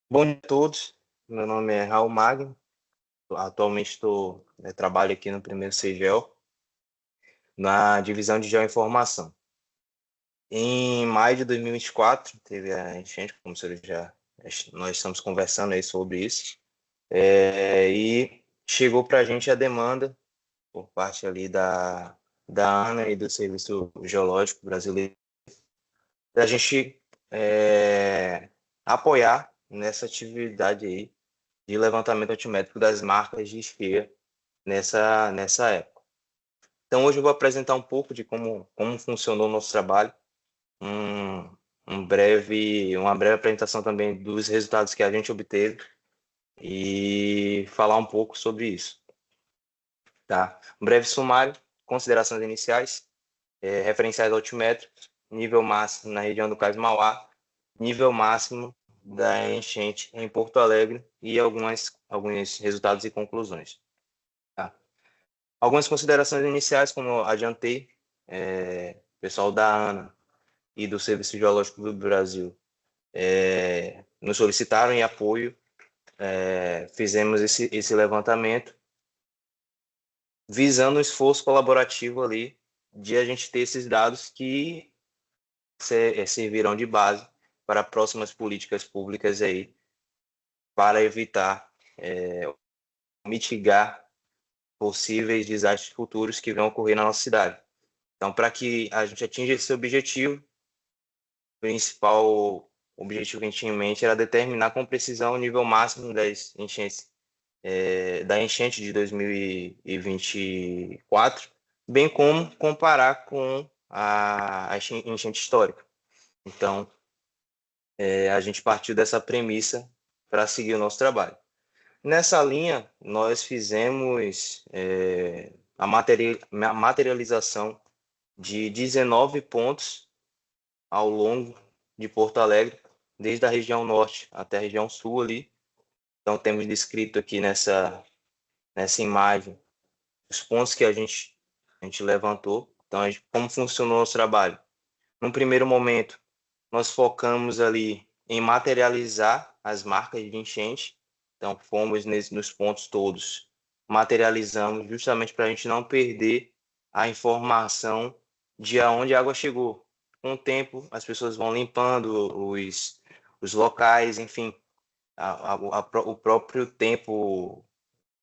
Bom dia a todos, meu nome é Raul Magno, atualmente trabalho aqui no primeiro CGEL, na divisão de Geoinformação. Em maio de 2024, teve a enchente, como você nós estamos conversando aí sobre isso, e chegou para a gente a demanda, por parte ali da ANA e do Serviço Geológico Brasileiro, da gente apoiar nessa atividade aí de levantamento altimétrico das marcas de esfera nessa época. Então, hoje eu vou apresentar um pouco de como funcionou o nosso trabalho, um, uma breve apresentação também dos resultados que a gente obteve e falar um pouco sobre isso. Tá? Um breve sumário, considerações iniciais, referenciais altimétricos, nível máximo na região do Cais Mauá, nível máximo da enchente em Porto Alegre e alguns resultados e conclusões. Tá? Algumas considerações iniciais, como eu adiantei, pessoal da ANA e do Serviço Geológico do Brasil nos solicitaram em apoio, fizemos esse levantamento, visando um esforço colaborativo ali de a gente ter esses dados que servirão de base para próximas políticas públicas aí, para evitar, mitigar possíveis desastres futuros que vão ocorrer na nossa cidade. Então, para que a gente atinja esse objetivo, o principal objetivo que a gente tinha em mente era determinar com precisão o nível máximo das enchentes, da enchente de 2024, bem como comparar com a enchente histórica. Então, a gente partiu dessa premissa para seguir o nosso trabalho. Nessa linha, nós fizemos a materialização de 19 pontos ao longo de Porto Alegre, desde a região norte até a região sul ali. Então, temos descrito aqui nessa imagem os pontos que a gente levantou. Então, como funcionou o nosso trabalho? Num primeiro momento, nós focamos ali em materializar as marcas de enchente. Então, fomos nos pontos todos, materializamos justamente para a gente não perder a informação de aonde a água chegou. Com o tempo, as pessoas vão limpando os locais, enfim, o próprio tempo,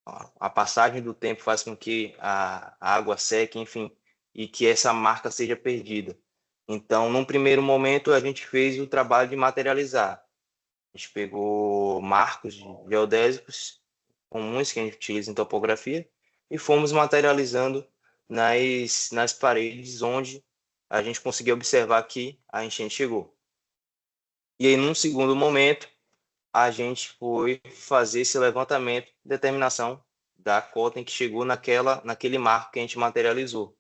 a passagem do tempo faz com que a água seque, enfim, e que essa marca seja perdida. Então, num primeiro momento, a gente fez o trabalho de materializar. A gente pegou marcos geodésicos comuns que a gente utiliza em topografia e fomos materializando nas paredes onde a gente conseguiu observar que a enchente chegou. E aí, num segundo momento, a gente foi fazer esse levantamento, determinação da cota em que chegou naquele marco que a gente materializou.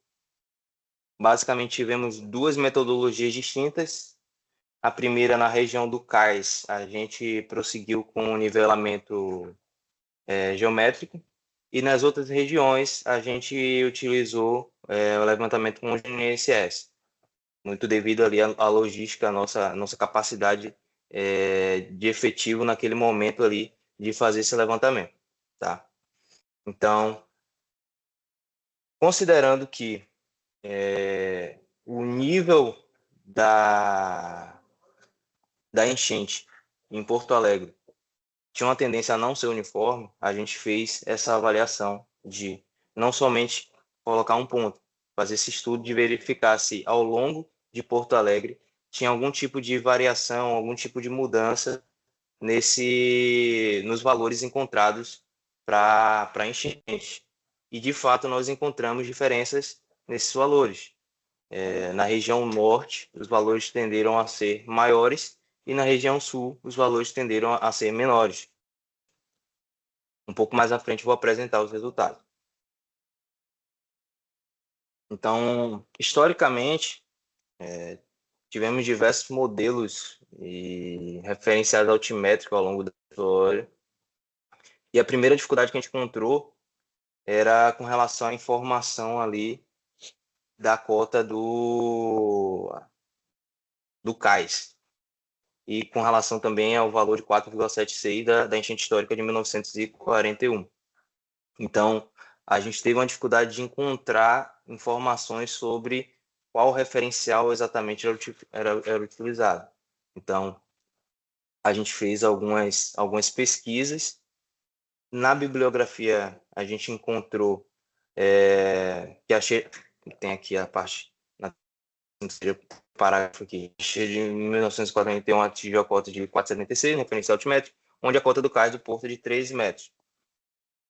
Basicamente, tivemos duas metodologias distintas. A primeira, na região do cais, a gente prosseguiu com o nivelamento geométrico, e nas outras regiões, a gente utilizou o levantamento com o GNSS, muito devido ali à logística, à nossa capacidade de efetivo naquele momento ali de fazer esse levantamento, tá? Então, considerando que o nível da, da enchente em Porto Alegre tinha uma tendência a não ser uniforme, a gente fez essa avaliação de não somente colocar um ponto, fazer esse estudo de verificar se ao longo de Porto Alegre tinha algum tipo de variação, algum tipo de mudança nos valores encontrados para enchente. E de fato nós encontramos diferenças nesses valores. Na região norte, os valores tenderam a ser maiores e na região sul, os valores tenderam a ser menores. Um pouco mais à frente vou apresentar os resultados. Então, historicamente, tivemos diversos modelos e referenciais altimétricos ao longo da história. E a primeira dificuldade que a gente encontrou era com relação à informação ali da cota do cais. e com relação também ao valor de 4,76 da enchente histórica de 1941. Então, a gente teve uma dificuldade de encontrar informações sobre qual referencial exatamente era utilizado. Então, a gente fez algumas pesquisas. Na bibliografia, a gente encontrou tem aqui a parte, na parágrafo aqui, de 1941 atingiu a cota de 4,76, referencial altimétrico, onde a cota do cais do porto é de 13 metros.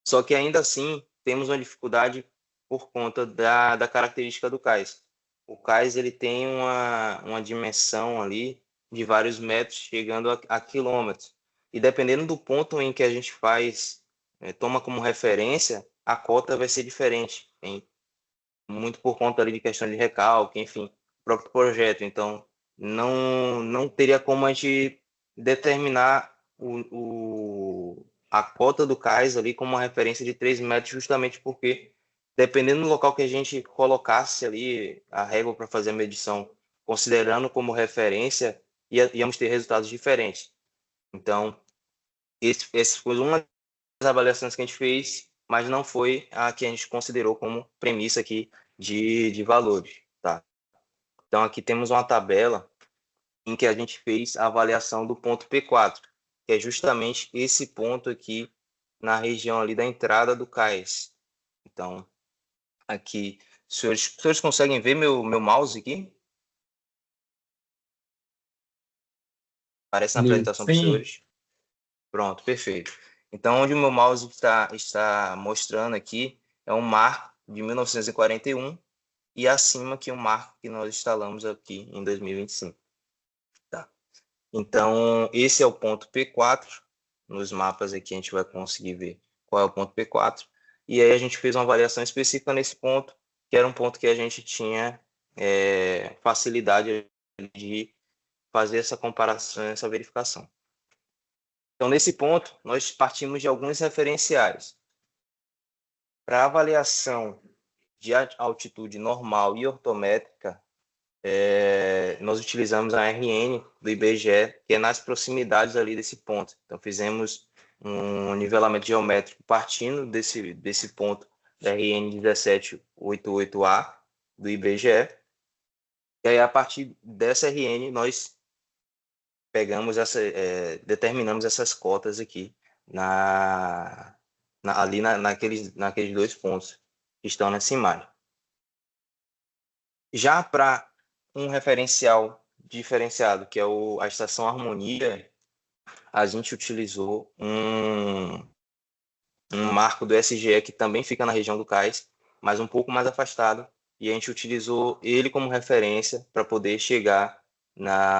Só que ainda assim, temos uma dificuldade por conta da característica do cais. O cais ele tem uma dimensão ali de vários metros, chegando a quilômetros. E dependendo do ponto em que a gente toma como referência, a cota vai ser diferente. Tem muito por conta ali de questão de recalque, enfim, próprio projeto. Então, não teria como a gente determinar a cota do cais ali como uma referência de 3 metros, justamente porque, dependendo do local que a gente colocasse ali a régua para fazer a medição, considerando como referência, íamos ter resultados diferentes. Então, esse foi uma das avaliações que a gente fez, mas não foi a que a gente considerou como premissa aqui de valores, tá? Então, aqui temos uma tabela em que a gente fez a avaliação do ponto P4, que é justamente esse ponto aqui na região ali da entrada do cais. Então, aqui, os senhores conseguem ver meu mouse aqui? Aparece na apresentação para os Sim, senhores? Pronto, perfeito. Então, onde o meu mouse está mostrando aqui é um marco de 1941 e acima que um marco que nós instalamos aqui em 2025. Tá? Então, esse é o ponto P4. Nos mapas aqui a gente vai conseguir ver qual é o ponto P4. E aí a gente fez uma avaliação específica nesse ponto, que era um ponto que a gente tinha facilidade de fazer essa comparação, essa verificação. Então, nesse ponto, nós partimos de alguns referenciais. Para avaliação de altitude normal e ortométrica, nós utilizamos a RN do IBGE, que é nas proximidades ali desse ponto. Então, fizemos um nivelamento geométrico partindo desse ponto da RN 1788A do IBGE. E aí, a partir dessa RN, nós determinamos essas cotas aqui naqueles dois pontos que estão nessa imagem. Já para um referencial diferenciado, que é a estação Harmonia, a gente utilizou um marco do SGE que também fica na região do cais, mas um pouco mais afastado, e a gente utilizou ele como referência para poder chegar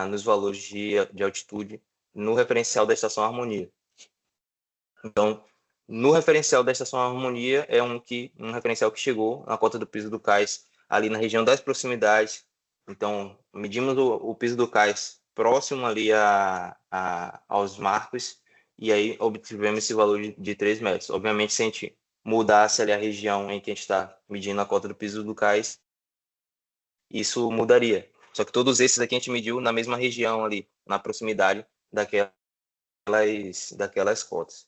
nos valores de altitude no referencial da estação Harmonia. Então, no referencial da estação Harmonia é um referencial que chegou na cota do piso do cais ali na região das proximidades. Então, medimos o piso do cais próximo ali aos marcos e aí obtivemos esse valor de 3 metros. Obviamente, se a gente mudasse ali a região em que a gente está medindo a cota do piso do cais, isso mudaria. Só que todos esses aqui a gente mediu na mesma região ali, na proximidade daquelas cotas.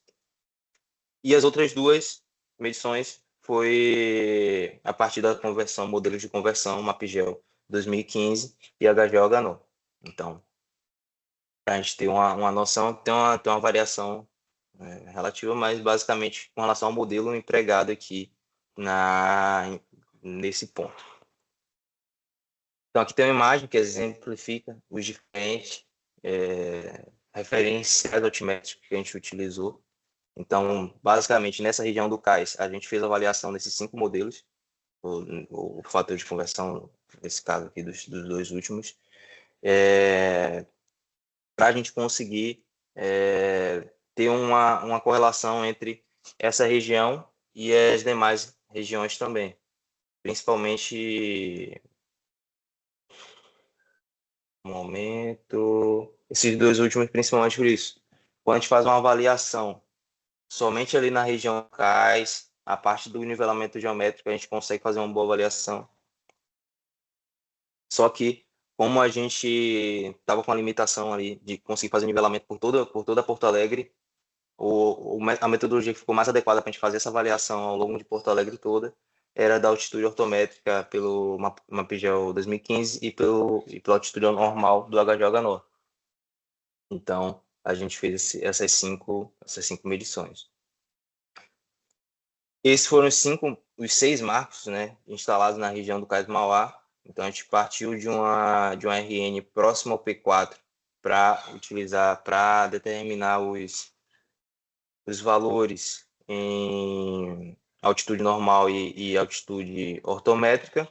E as outras duas medições foi a partir da conversão, modelos de conversão, MapGel 2015 e HGO-HNO. Então, para a gente ter uma noção, tem uma variação relativa, mas basicamente com relação ao modelo empregado aqui nesse ponto. Então, aqui tem uma imagem que exemplifica os diferentes referenciais altimétricos que a gente utilizou. Então, basicamente, nessa região do cais, a gente fez a avaliação desses 5 modelos, o fator de conversão, nesse caso aqui dos dois últimos, para a gente conseguir ter uma correlação entre essa região e as demais regiões também. Principalmente, esses dois últimos, principalmente por isso. Quando a gente faz uma avaliação somente ali na região cais, a parte do nivelamento geométrico, a gente consegue fazer uma boa avaliação. Só que, como a gente estava com a limitação ali de conseguir fazer nivelamento por toda Porto Alegre, a metodologia que ficou mais adequada para a gente fazer essa avaliação ao longo de Porto Alegre toda era da altitude ortométrica pelo MapGeol 2015 e pela altitude normal do HGO-HNO. Então, a gente fez essas cinco medições. Esses foram os 6 marcos, né, instalados na região do Cais do Mauá. Então, a gente partiu de uma RN próxima ao P4 para utilizar, para determinar os valores em altitude normal e altitude ortométrica.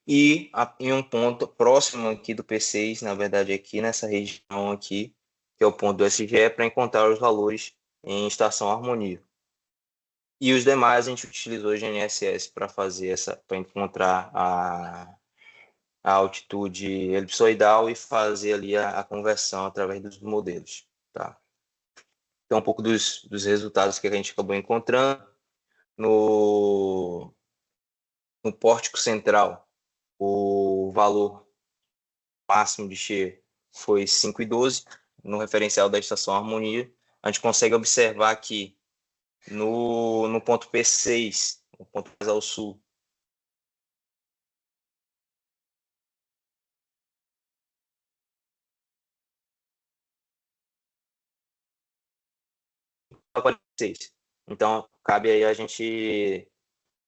E em um ponto próximo aqui do P6, na verdade aqui nessa região aqui, que é o ponto do SGE, para encontrar os valores em estação harmonia. E os demais a gente utilizou o GNSS para para encontrar a altitude elipsoidal e fazer ali a conversão através dos modelos, tá? Então, um pouco dos resultados que a gente acabou encontrando no pórtico central, o valor máximo de shear foi 5,12 no referencial da estação harmonia. A gente consegue observar que no ponto P6, o ponto mais ao sul, então cabe aí a gente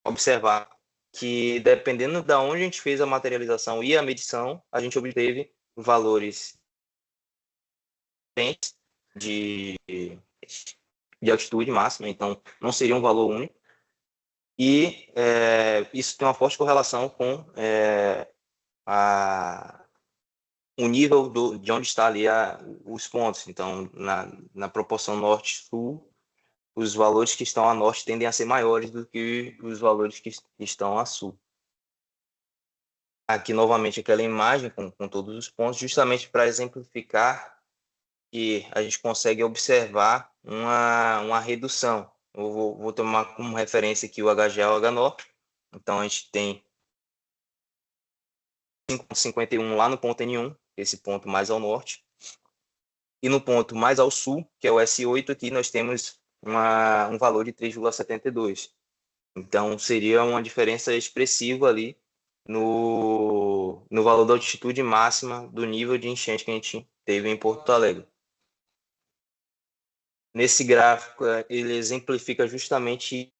observar que dependendo de onde a gente fez a materialização e a medição, a gente obteve valores diferentes de altitude máxima, então não seria um valor único. E isso tem uma forte correlação com o nível de onde está ali os pontos. Então, na proporção norte-sul, os valores que estão a norte tendem a ser maiores do que os valores que estão a sul. Aqui, novamente, aquela imagem com todos os pontos, justamente para exemplificar que a gente consegue observar uma redução. Eu vou tomar como referência aqui o HGO-HNO. Então, a gente tem 5,51 lá no ponto N1, esse ponto mais ao norte. E no ponto mais ao sul, que é o S8, aqui nós temos um valor de 3,72. Então, seria uma diferença expressiva ali no valor da altitude máxima do nível de enchente que a gente teve em Porto Alegre. Nesse gráfico, ele exemplifica justamente.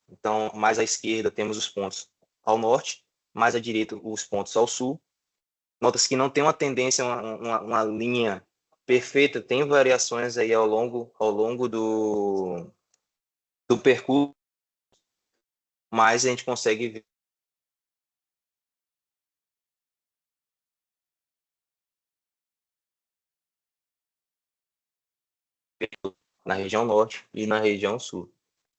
Então, mais à esquerda temos os pontos ao norte, mais à direita os pontos ao sul. Nota-se que não tem uma tendência, uma linha perfeita, tem variações aí ao longo do percurso, mas a gente consegue ver na região norte e na região sul.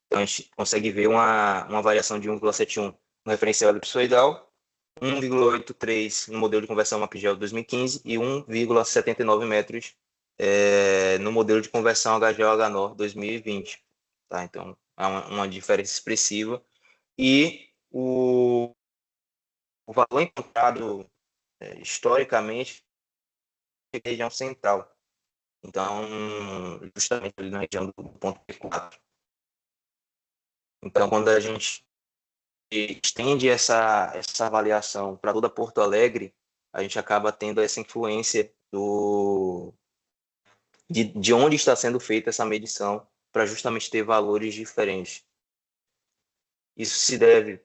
Então, a gente consegue ver uma variação de 1,71 no referencial elipsoidal, 1,83 no modelo de conversão MapGeol 2015 e 1,79 metros no modelo de conversão HGO-HNO 2020. Tá? Então, há uma diferença expressiva. E o valor encontrado historicamente é a região central. Então, justamente ali na região do ponto P4. Então, quando a gente estende essa avaliação para toda Porto Alegre, a gente acaba tendo essa influência de onde está sendo feita essa medição para justamente ter valores diferentes. Isso se deve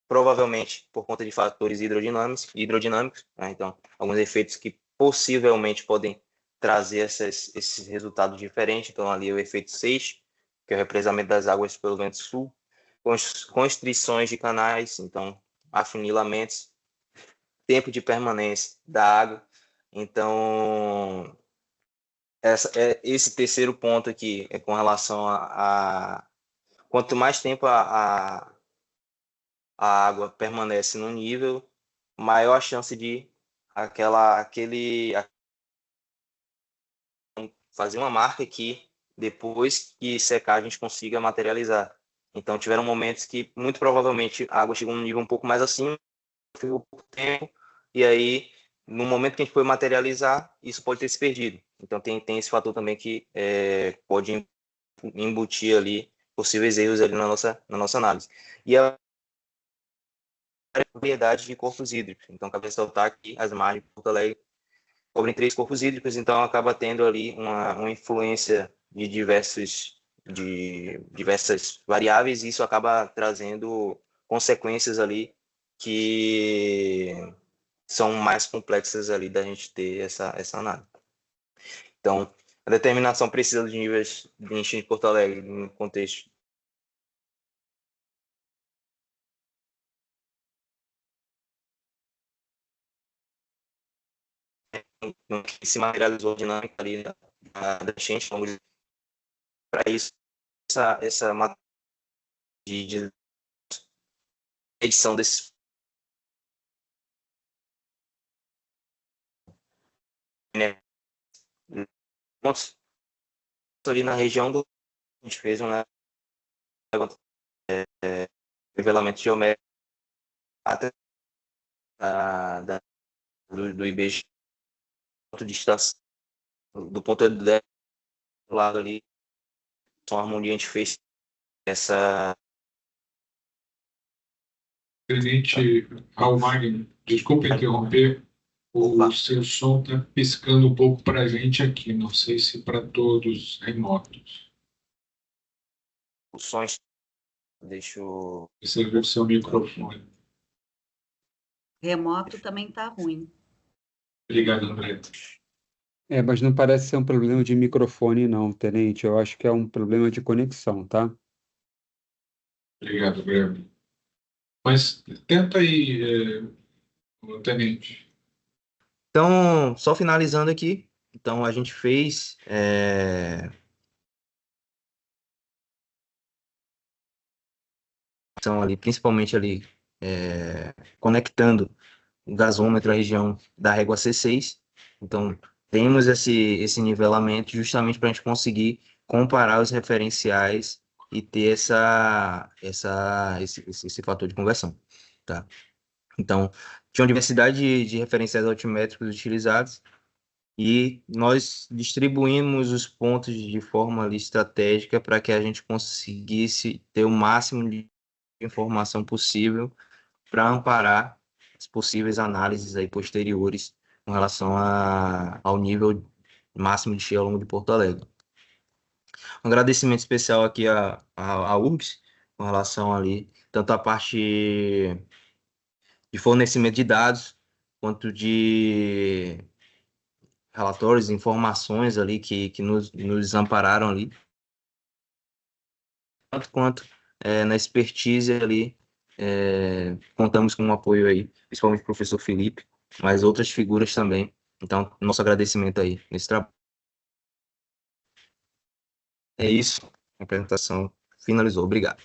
provavelmente por conta de fatores hidrodinâmicos, né? Então, alguns efeitos que possivelmente podem trazer esses resultados diferentes. Então, ali o efeito Seixas, que é o represamento das águas pelo vento sul, constrições de canais, então afunilamentos, tempo de permanência da água. Então, esse terceiro ponto aqui é com relação a quanto mais tempo a água permanece no nível, maior a chance de fazer uma marca que depois que secar a gente consiga materializar. Então tiveram momentos que muito provavelmente a água chegou num nível um pouco mais acima ficou por tempo, e aí, no momento que a gente for materializar, isso pode ter se perdido. Então, tem esse fator também que pode embutir ali possíveis erros ali na nossa análise. E a variedade de corpos hídricos. Então, cabe ressaltar que as margens de Porto Alegre cobrem 3 corpos hídricos, então acaba tendo ali uma influência de diversas variáveis, e isso acaba trazendo consequências ali que são mais complexas ali da gente ter essa análise. Então, a determinação precisa de níveis de enchente de Porto Alegre no contexto que se materializou a dinâmica ali da enchente, para isso, essa de edição desses, né, pontos ali na região a gente fez um nivelamento geométrico até do IBGE, ponto de estação, do ponto do lado ali, com harmonia a gente fez essa... Tenente Almagno, desculpa interromper, o seu som está piscando um pouco para a gente aqui, não sei se para todos remotos. Os sons, deixa eu... Você vê o seu microfone. Remoto também está ruim. Obrigado, André. Mas não parece ser um problema de microfone, não, tenente. Eu acho que é um problema de conexão, tá? Obrigado, Graham. Mas tenta aí, tenente. Então, só finalizando aqui, então a gente fez ali, principalmente ali, conectando o gasômetro à região da régua C6. Então, temos esse nivelamento justamente para a gente conseguir comparar os referenciais e ter esse fator de conversão, tá? Então, tinha uma diversidade de referenciais altimétricos utilizados, e nós distribuímos os pontos de forma ali estratégica para que a gente conseguisse ter o máximo de informação possível para amparar as possíveis análises aí posteriores com relação ao nível máximo de cheio ao longo de Porto Alegre. Um agradecimento especial aqui à URGS com relação ali, tanto a parte de fornecimento de dados, quanto de relatórios, informações ali que nos ampararam ali, tanto quanto na expertise ali, contamos com um apoio aí, principalmente do professor Felipe, mas outras figuras também. Então, nosso agradecimento aí nesse trabalho. É isso, a apresentação finalizou. Obrigado.